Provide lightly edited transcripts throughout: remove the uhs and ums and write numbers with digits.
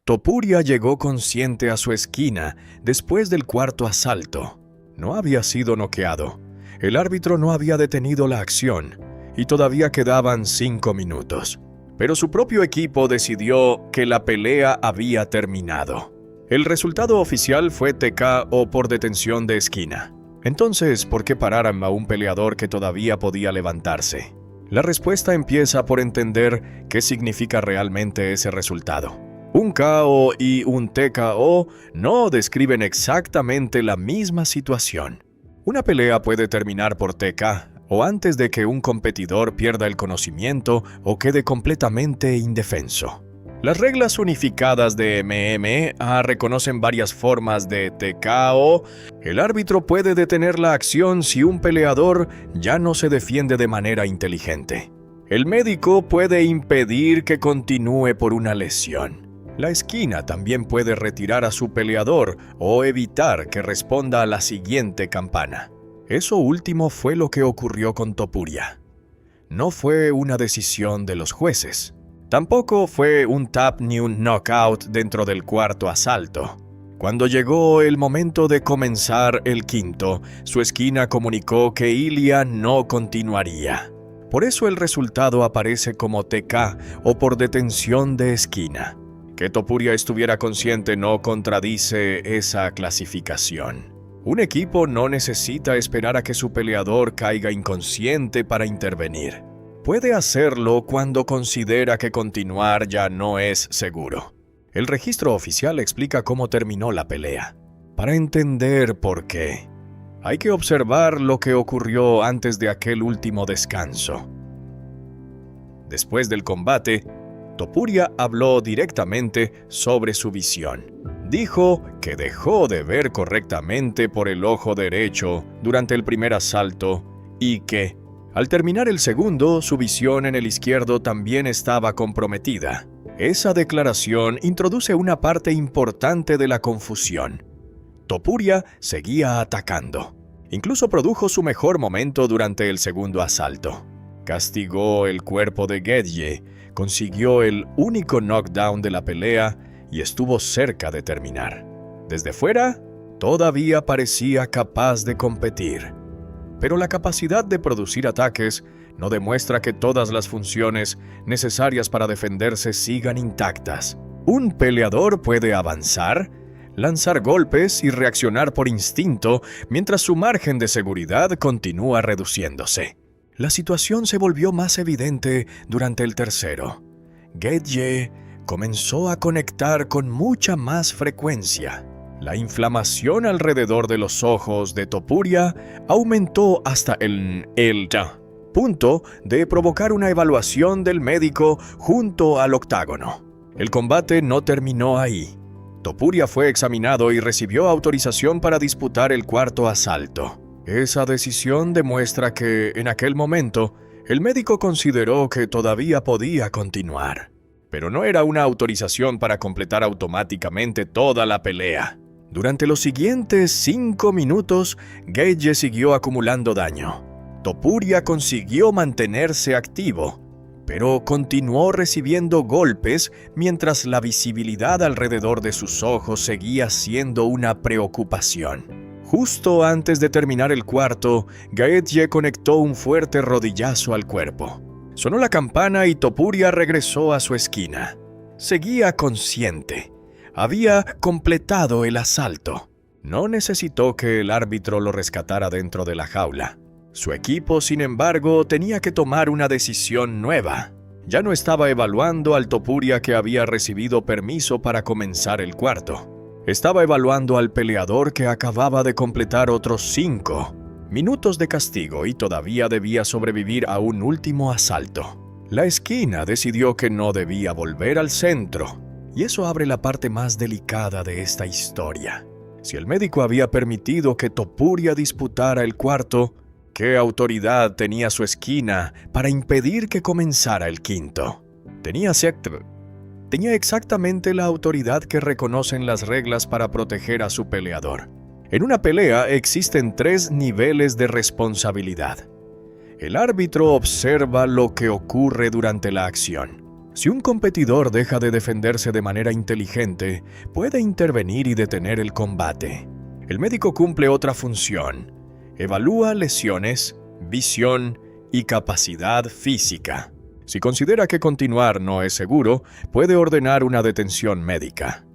Topuria llegó consciente a su esquina después del cuarto asalto. No había sido noqueado. El árbitro no había detenido la acción y todavía quedaban 5 minutos. Pero su propio equipo decidió que la pelea había terminado. El resultado oficial fue TKO por detención de esquina. Entonces, ¿por qué pararan a un peleador que todavía podía levantarse? La respuesta empieza por entender qué significa realmente ese resultado. Un KO y un TKO no describen exactamente la misma situación. Una pelea puede terminar por TK o antes de que un competidor pierda el conocimiento o quede completamente indefenso. Las reglas unificadas de MMA reconocen varias formas de TKO. El árbitro puede detener la acción si un peleador ya no se defiende de manera inteligente. El médico puede impedir que continúe por una lesión. La esquina también puede retirar a su peleador o evitar que responda a la siguiente campana. Eso último fue lo que ocurrió con Topuria. No fue una decisión de los jueces. Tampoco fue un tap ni un knockout dentro del cuarto asalto. Cuando llegó el momento de comenzar el quinto, su esquina comunicó que Ilia no continuaría. Por eso el resultado aparece como TK o por detención de esquina. Que Topuria estuviera consciente no contradice esa clasificación. Un equipo no necesita esperar a que su peleador caiga inconsciente para intervenir. Puede hacerlo cuando considera que continuar ya no es seguro. El registro oficial explica cómo terminó la pelea. Para entender por qué, hay que observar lo que ocurrió antes de aquel último descanso. Después del combate, Topuria habló directamente sobre su visión. Dijo que dejó de ver correctamente por el ojo derecho durante el primer asalto y que, al terminar el segundo, su visión en el izquierdo también estaba comprometida. Esa declaración introduce una parte importante de la confusión. Topuria seguía atacando. Incluso produjo su mejor momento durante el segundo asalto. Castigó el cuerpo de Gedje, consiguió el único knockdown de la pelea y estuvo cerca de terminar. Desde fuera, todavía parecía capaz de competir. Pero la capacidad de producir ataques no demuestra que todas las funciones necesarias para defenderse sigan intactas. Un peleador puede avanzar, lanzar golpes y reaccionar por instinto mientras su margen de seguridad continúa reduciéndose. La situación se volvió más evidente durante el tercero. Gedje comenzó a conectar con mucha más frecuencia. La inflamación alrededor de los ojos de Topuria aumentó hasta el punto de provocar una evaluación del médico junto al octágono. El combate no terminó ahí. Topuria fue examinado y recibió autorización para disputar el cuarto asalto. Esa decisión demuestra que, en aquel momento, el médico consideró que todavía podía continuar. Pero no era una autorización para completar automáticamente toda la pelea. Durante los siguientes 5 minutos, Gedje siguió acumulando daño. Topuria consiguió mantenerse activo, pero continuó recibiendo golpes mientras la visibilidad alrededor de sus ojos seguía siendo una preocupación. Justo antes de terminar el cuarto, Gedje conectó un fuerte rodillazo al cuerpo. Sonó la campana y Topuria regresó a su esquina. Seguía consciente. Había completado el asalto. No necesitó que el árbitro lo rescatara dentro de la jaula. Su equipo, sin embargo, tenía que tomar una decisión nueva. Ya no estaba evaluando al Topuria que había recibido permiso para comenzar el cuarto. Estaba evaluando al peleador que acababa de completar otros 5 minutos de castigo y todavía debía sobrevivir a un último asalto. La esquina decidió que no debía volver al centro, y eso abre la parte más delicada de esta historia. Si el médico había permitido que Topuria disputara el cuarto, ¿qué autoridad tenía su esquina para impedir que comenzara el quinto? Tenía exactamente la autoridad que reconocen las reglas para proteger a su peleador. En una pelea existen 3 niveles de responsabilidad. El árbitro observa lo que ocurre durante la acción. Si un competidor deja de defenderse de manera inteligente, puede intervenir y detener el combate. El médico cumple otra función: evalúa lesiones, visión y capacidad física. Si considera que continuar no es seguro, puede ordenar una detención médica.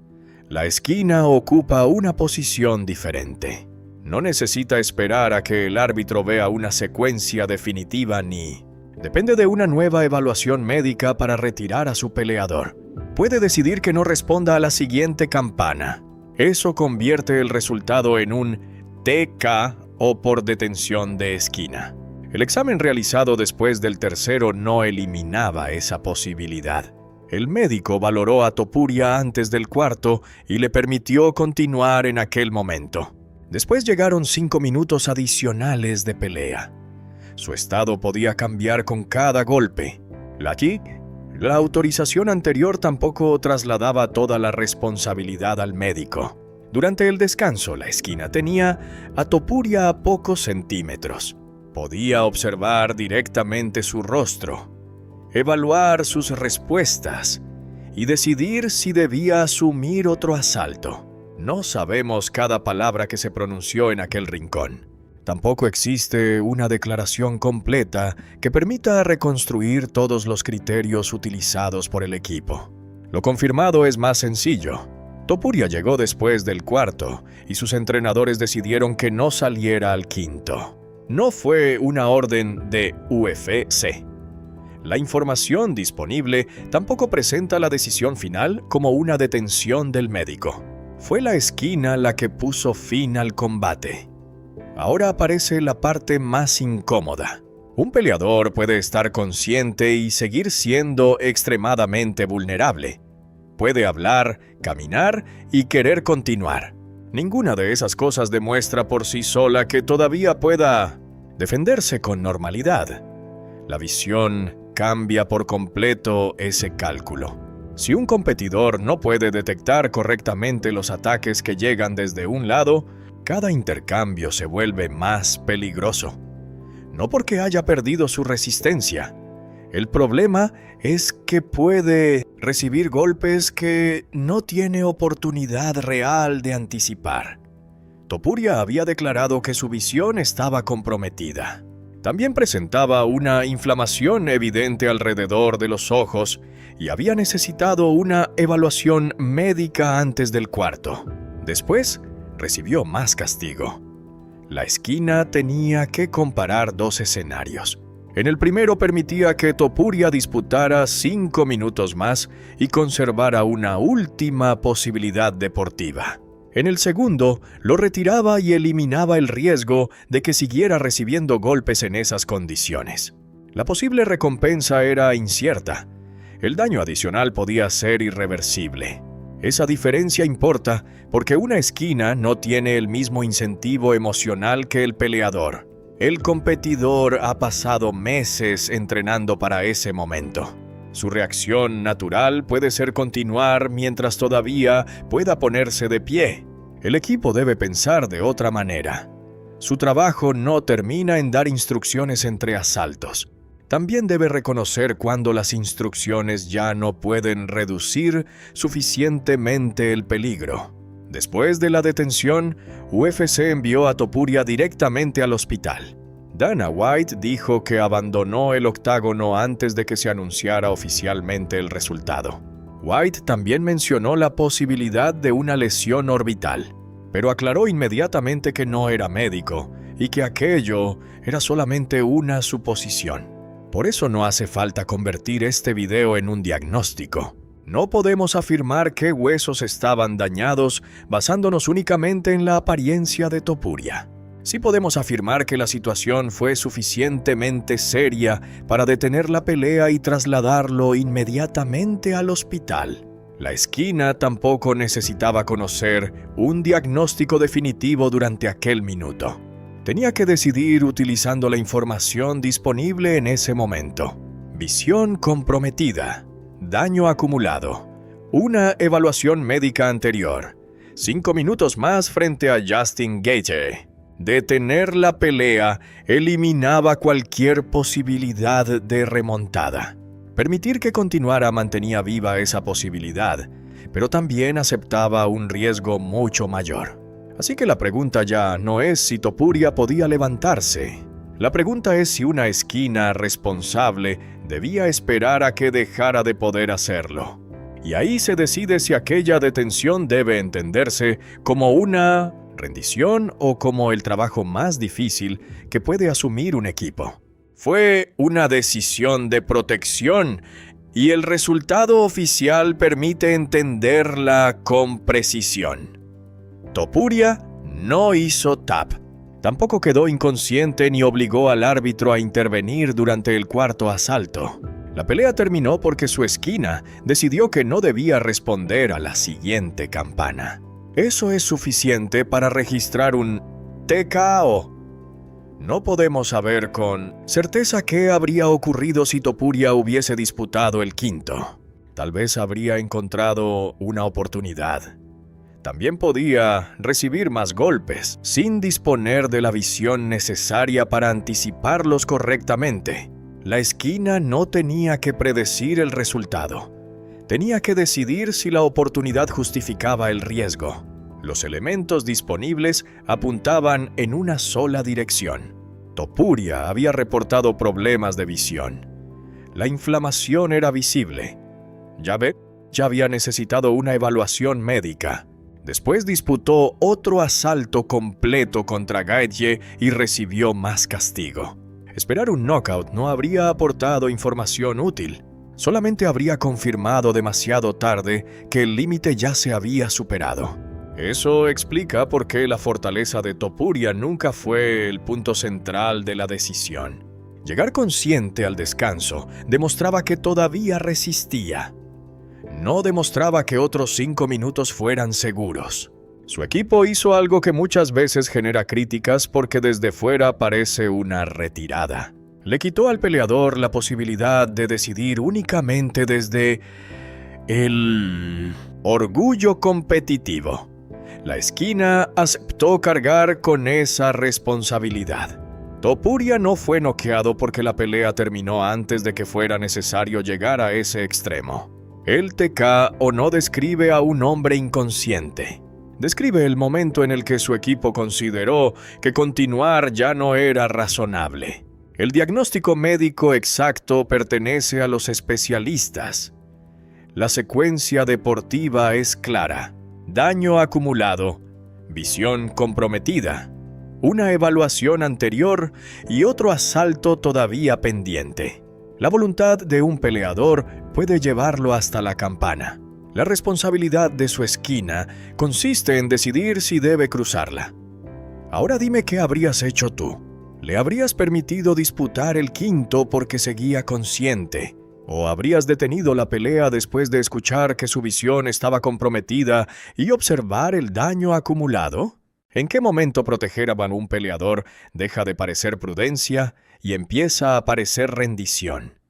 La esquina ocupa una posición diferente. No necesita esperar a que el árbitro vea una secuencia definitiva ni depende de una nueva evaluación médica para retirar a su peleador. Puede decidir que no responda a la siguiente campana. Eso convierte el resultado en un TK o por detención de esquina. El examen realizado después del tercero no eliminaba esa posibilidad. El médico valoró a Topuria antes del cuarto y le permitió continuar en aquel momento. Después llegaron 5 minutos adicionales de pelea. Su estado podía cambiar con cada golpe. La autorización anterior tampoco trasladaba toda la responsabilidad al médico. Durante el descanso, la esquina tenía a Topuria a pocos centímetros. Podía observar directamente su rostro, evaluar sus respuestas y decidir si debía asumir otro asalto. No sabemos cada palabra que se pronunció en aquel rincón. Tampoco existe una declaración completa que permita reconstruir todos los criterios utilizados por el equipo. Lo confirmado es más sencillo. Topuria llegó después del cuarto y sus entrenadores decidieron que no saliera al quinto. No fue una orden de UFC. La información disponible tampoco presenta la decisión final como una detención del médico. Fue la esquina la que puso fin al combate. Ahora aparece la parte más incómoda. Un peleador puede estar consciente y seguir siendo extremadamente vulnerable. Puede hablar, caminar y querer continuar. Ninguna de esas cosas demuestra por sí sola que todavía pueda defenderse con normalidad. La visión cambia por completo ese cálculo. Si un competidor no puede detectar correctamente los ataques que llegan desde un lado, cada intercambio se vuelve más peligroso. No porque haya perdido su resistencia. El problema es que puede recibir golpes que no tiene oportunidad real de anticipar. Topuria había declarado que su visión estaba comprometida. También presentaba una inflamación evidente alrededor de los ojos y había necesitado una evaluación médica antes del cuarto. Después, recibió más castigo. La esquina tenía que comparar 2 escenarios. En el primero permitía que Topuria disputara 5 minutos más y conservara una última posibilidad deportiva. En el segundo, lo retiraba y eliminaba el riesgo de que siguiera recibiendo golpes en esas condiciones. La posible recompensa era incierta. El daño adicional podía ser irreversible. Esa diferencia importa porque una esquina no tiene el mismo incentivo emocional que el peleador. El competidor ha pasado meses entrenando para ese momento. Su reacción natural puede ser continuar mientras todavía pueda ponerse de pie. El equipo debe pensar de otra manera. Su trabajo no termina en dar instrucciones entre asaltos. También debe reconocer cuando las instrucciones ya no pueden reducir suficientemente el peligro. Después de la detención, UFC envió a Topuria directamente al hospital. Dana White dijo que abandonó el octágono antes de que se anunciara oficialmente el resultado. White también mencionó la posibilidad de una lesión orbital, pero aclaró inmediatamente que no era médico y que aquello era solamente una suposición. Por eso no hace falta convertir este video en un diagnóstico. No podemos afirmar qué huesos estaban dañados basándonos únicamente en la apariencia de Topuria. Sí podemos afirmar que la situación fue suficientemente seria para detener la pelea y trasladarlo inmediatamente al hospital. La esquina tampoco necesitaba conocer un diagnóstico definitivo durante aquel minuto. Tenía que decidir utilizando la información disponible en ese momento. Visión comprometida, daño acumulado, una evaluación médica anterior, 5 minutos más frente a Justin Gaethje. Detener la pelea eliminaba cualquier posibilidad de remontada. Permitir que continuara mantenía viva esa posibilidad, pero también aceptaba un riesgo mucho mayor. Así que la pregunta ya no es si Topuria podía levantarse. La pregunta es si una esquina responsable debía esperar a que dejara de poder hacerlo. Y ahí se decide si aquella detención debe entenderse como una rendición o como el trabajo más difícil que puede asumir un equipo. Fue una decisión de protección y el resultado oficial permite entenderla con precisión. Topuria no hizo tap. Tampoco quedó inconsciente ni obligó al árbitro a intervenir durante el cuarto asalto. La pelea terminó porque su esquina decidió que no debía responder a la siguiente campana. Eso es suficiente para registrar un TKO. No podemos saber con certeza qué habría ocurrido si Topuria hubiese disputado el quinto. Tal vez habría encontrado una oportunidad. También podía recibir más golpes, sin disponer de la visión necesaria para anticiparlos correctamente. La esquina no tenía que predecir el resultado. Tenía que decidir si la oportunidad justificaba el riesgo. Los elementos disponibles apuntaban en una sola dirección. Topuria había reportado problemas de visión. La inflamación era visible. Javed ya había necesitado una evaluación médica. Después disputó otro asalto completo contra Gaethje y recibió más castigo. Esperar un knockout no habría aportado información útil. Solamente habría confirmado demasiado tarde que el límite ya se había superado. Eso explica por qué la fortaleza de Topuria nunca fue el punto central de la decisión. Llegar consciente al descanso demostraba que todavía resistía. No demostraba que otros 5 minutos fueran seguros. Su equipo hizo algo que muchas veces genera críticas porque desde fuera parece una retirada. Le quitó al peleador la posibilidad de decidir únicamente desde el orgullo competitivo. La esquina aceptó cargar con esa responsabilidad. Topuria no fue noqueado porque la pelea terminó antes de que fuera necesario llegar a ese extremo. El TKO no describe a un hombre inconsciente. Describe el momento en el que su equipo consideró que continuar ya no era razonable. El diagnóstico médico exacto pertenece a los especialistas. La secuencia deportiva es clara. Daño acumulado, visión comprometida, una evaluación anterior y otro asalto todavía pendiente. La voluntad de un peleador puede llevarlo hasta la campana. La responsabilidad de su esquina consiste en decidir si debe cruzarla. Ahora dime qué habrías hecho tú. ¿Le habrías permitido disputar el quinto porque seguía consciente? ¿O habrías detenido la pelea después de escuchar que su visión estaba comprometida y observar el daño acumulado? ¿En qué momento proteger a un peleador deja de parecer prudencia y empieza a parecer rendición?